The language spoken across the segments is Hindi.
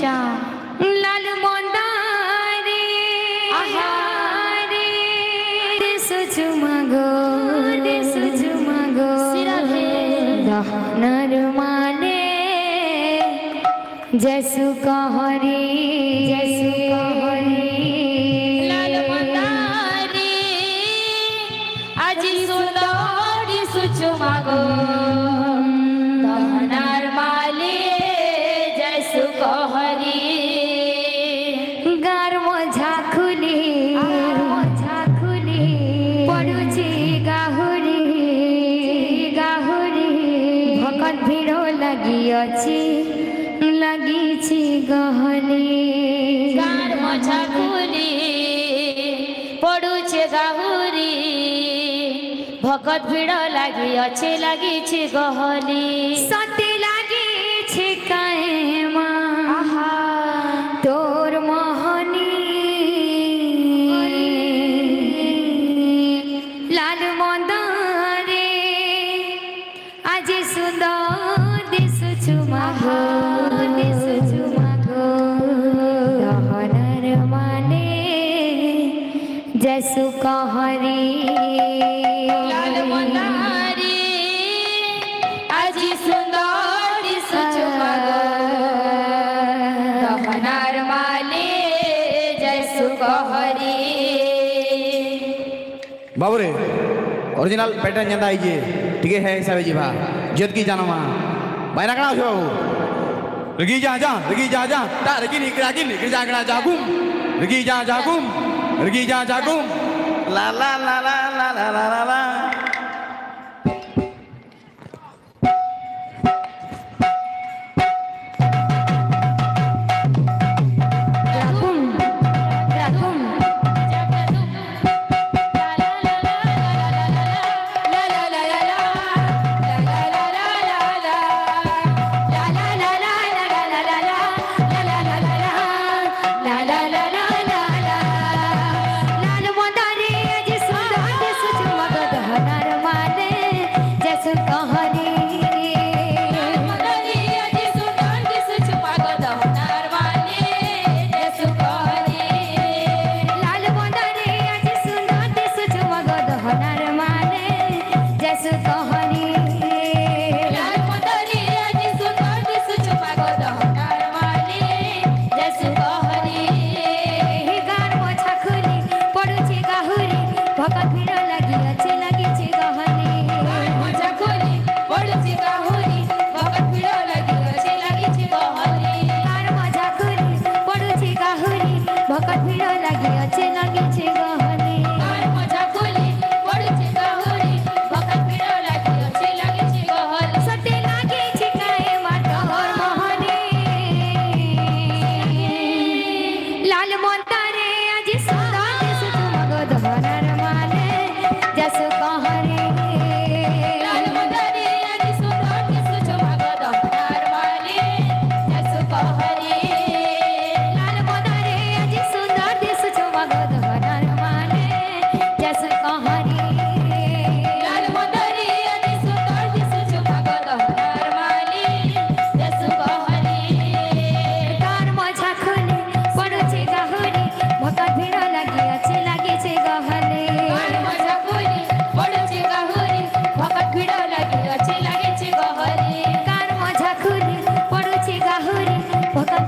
अच्छा लाल मंदारे आहारे सुजुमागो दहनर माले जैसु कहरी लाल मंदारे आज सुंदरी सुजुमागो दहनर माले जैसु कहरी गार मझा खुली पड़ुची गाहुरी भकत भिड़ लगी गहली गार मझा खुली पड़ुचे गाहुरी भकत भिड़ लगी गहली सते लगी काहे माँ तोर मोहनी लाल मंदारे आज सुंदर दिसु चुमागो दहनर माने जैसु कहरी लाल मंदारे आज सुंदर दिसु चुमागो दहनर माले जैसु कहरी बाबूरे ओरिजिनल पैटर्न जंदा आइए ठीक है हिसाब जी भा जद की जानो मां बायना कणा छो बाबू रगी जा ता रगी निकरा जा जागुम रगी जा जागुम ला ला ला ला ला ला ला ला ला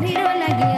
भिड़ लगी